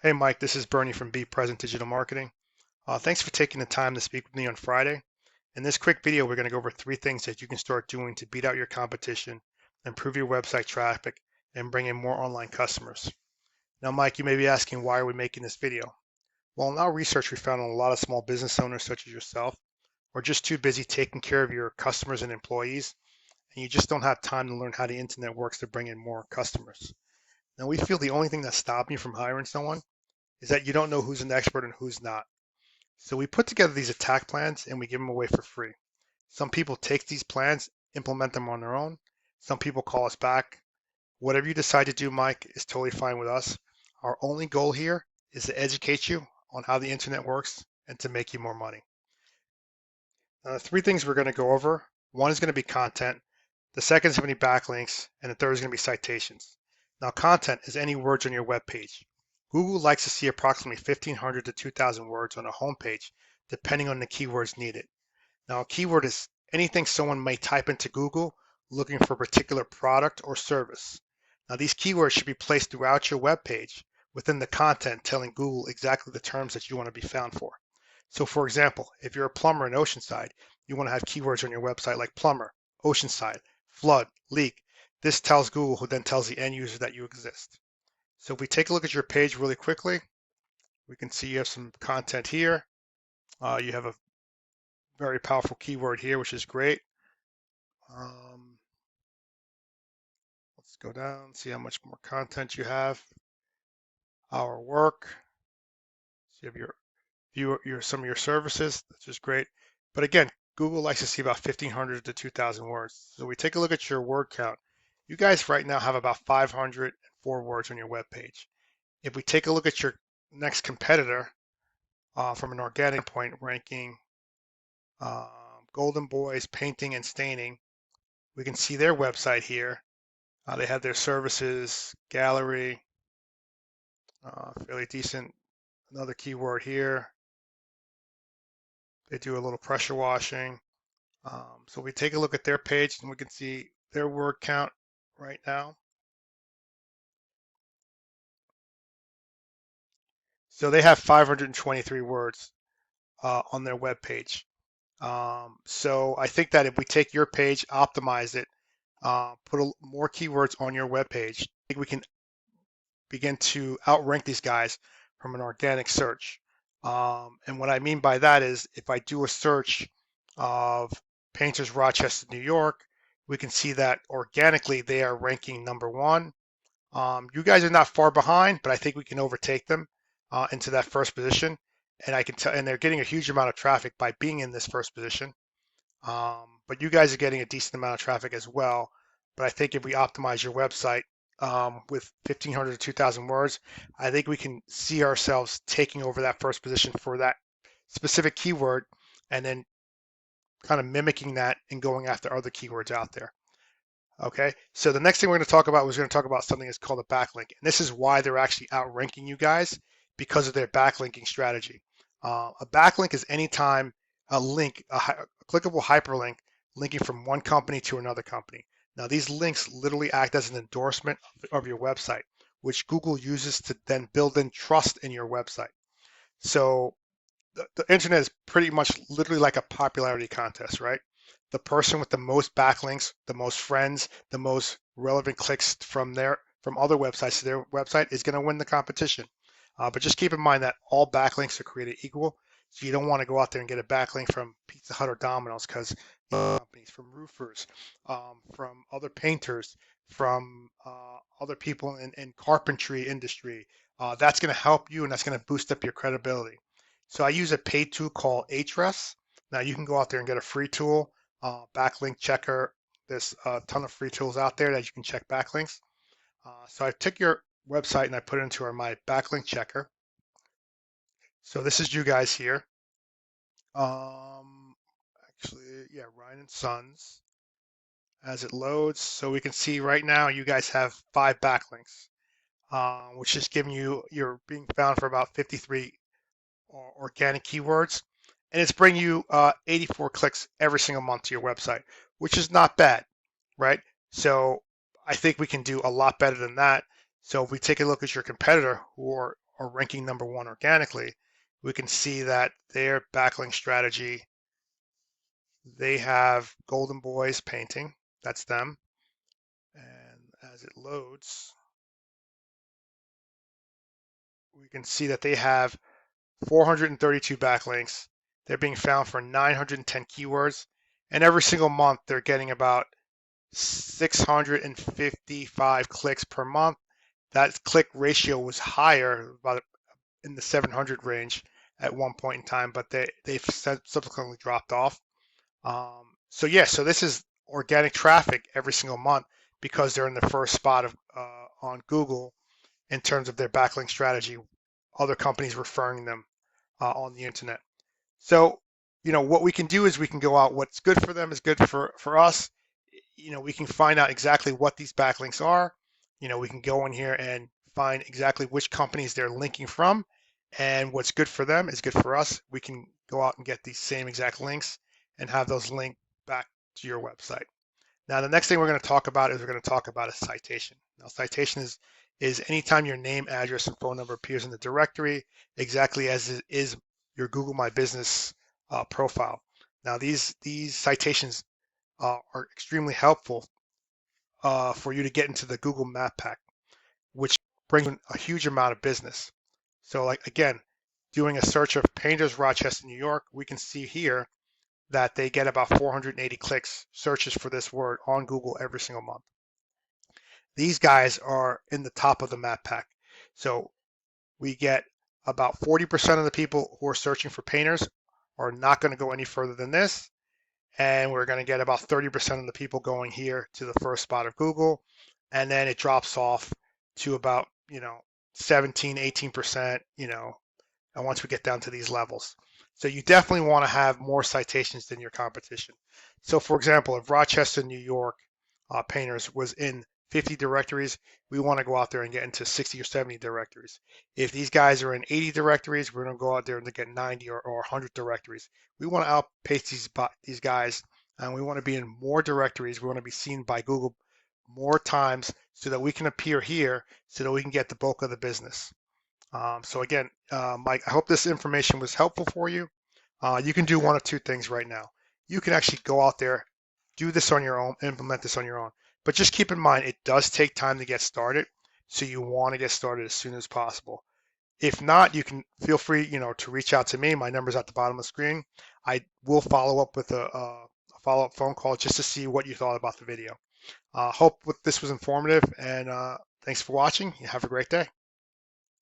Hey Mike, this is Bernie from Bepresent Digital Marketing. Thanks for taking the time to speak with me on Friday. In this quick video, we're going to go over 3 things that you can start doing to beat out your competition, improve your website traffic, and bring in more online customers. Now, Mike, you may be asking, why are we making this video? Well, in our research, we found a lot of small business owners such as yourself are just too busy taking care of your customers and employees, and you just don't have time to learn how the internet works to bring in more customers. Now, we feel the only thing that's stopping you from hiring someone is that you don't know who's an expert and who's not. So we put together these attack plans and we give them away for free. Some people take these plans, implement them on their own. Some people call us back. Whatever you decide to do, Mike, is totally fine with us. Our only goal here is to educate you on how the internet works and to make you more money. Now, the 3 things we're going to go over. One is going to be content. The second is going to be backlinks. And the third is going to be citations. Now, content is any words on your web page. Google likes to see approximately 1,500 to 2,000 words on a homepage, depending on the keywords needed. Now, a keyword is anything someone may type into Google looking for a particular product or service. Now, these keywords should be placed throughout your web page within the content telling Google exactly the terms that you want to be found for. So, for example, if you're a plumber in Oceanside, you want to have keywords on your website like plumber, Oceanside, flood, leak. This tells Google, who then tells the end user that you exist. So if we take a look at your page really quickly, we can see you have some content here. You have a very powerful keyword here, which is great. Let's go down, see how much more content you have. Our work. So you have some of your services, which is great. But again, Google likes to see about 1,500 to 2,000 words. So we take a look at your word count. You guys right now have about 504 words on your web page. If we take a look at your next competitor, from an organic point, ranking Golden Boys Painting and Staining, we can see their website here. They have their services, gallery, fairly decent. Another keyword here. They do a little pressure washing. So we take a look at their page and we can see their word count right now. So they have 523 words on their web page. So I think that if we take your page, optimize it, put more keywords on your web page, I think we can begin to outrank these guys from an organic search. And what I mean by that is if I do a search of painters Rochester, New York, we can see that organically they are ranking #1. You guys are not far behind, but I think we can overtake them into that first position. And I can tell, and they're getting a huge amount of traffic by being in this first position. But you guys are getting a decent amount of traffic as well. But I think if we optimize your website with 1,500 to 2,000 words, I think we can see ourselves taking over that first position for that specific keyword and then kind of mimicking that and going after other keywords out there. Okay, so the next thing we're going to talk about something that's called a backlink. And this is why they're actually outranking you guys, because of their backlinking strategy. A backlink is anytime a link, a clickable hyperlink linking from one company to another company. Now, these links literally act as an endorsement of your website, which Google uses to then build in trust in your website. So the internet is pretty much literally like a popularity contest, right? The person with the most backlinks, the most friends, the most relevant clicks from other websites to their website is going to win the competition. But just keep in mind that all backlinks are created equal. So you don't want to go out there and get a backlink from Pizza Hut or Domino's, because companies, from roofers, from other painters, from other people in carpentry industry, that's going to help you and that's going to boost up your credibility. So I use a paid tool called Ahrefs. Now you can go out there and get a free tool, backlink checker. There's a ton of free tools out there that you can check backlinks. So I took your website and I put it into my backlink checker. So this is you guys here. Actually, yeah, Ryan and Sons. As it loads, so we can see right now you guys have 5 backlinks, which is giving you're being found for about 53 organic keywords, and it's bringing you 84 clicks every single month to your website, which is not bad, right? So I think we can do a lot better than that. So if we take a look at your competitor, who are are ranking #1 organically, we can see that their backlink strategy, they have Golden Boys painting, that's them. And as it loads, we can see that they have 432 backlinks. They're being found for 910 keywords. And every single month, they're getting about 655 clicks per month. That click ratio was higher, about in the 700 range at one point in time, but they've subsequently dropped off. So yeah, so this is organic traffic every single month because they're in the first spot of on Google in terms of their backlink strategy. Other companies referring them on the internet. So, what we can do is we can go out. What's good for them is good for us. We can find out exactly what these backlinks are. We can go in here and find exactly which companies they're linking from, and what's good for them is good for us. We can go out and get these same exact links and have those linked back to your website. Now, the next thing we're going to talk about is we're going to talk about a citation. Now, citation is anytime your name, address, and phone number appears in the directory, exactly as it is your Google My Business profile. Now, these citations are extremely helpful for you to get into the Google Map Pack, which brings in a huge amount of business. So, like again, doing a search of painters, Rochester, New York, we can see here that they get about 480 clicks, searches for this word on Google every single month. These guys are in the top of the map pack. So we get about 40% of the people who are searching for painters are not going to go any further than this. And we're going to get about 30% of the people going here to the first spot of Google. And then it drops off to about, 17, 18%, and once we get down to these levels. So you definitely want to have more citations than your competition. So for example, if Rochester, New York painters was in 50 directories, we want to go out there and get into 60 or 70 directories. If these guys are in 80 directories, we're going to go out there and get 90 or 100 directories. We want to outpace these guys, and we want to be in more directories. We want to be seen by Google more times so that we can appear here so that we can get the bulk of the business. So again, Mike, I hope this information was helpful for you. You can do one of two things right now. You can actually go out there, do this on your own, implement this on your own. But just keep in mind, it does take time to get started. So you want to get started as soon as possible. If not, you can feel free, to reach out to me. My number's at the bottom of the screen. I will follow up with a follow-up phone call just to see what you thought about the video. Hope this was informative, and thanks for watching. Have a great day.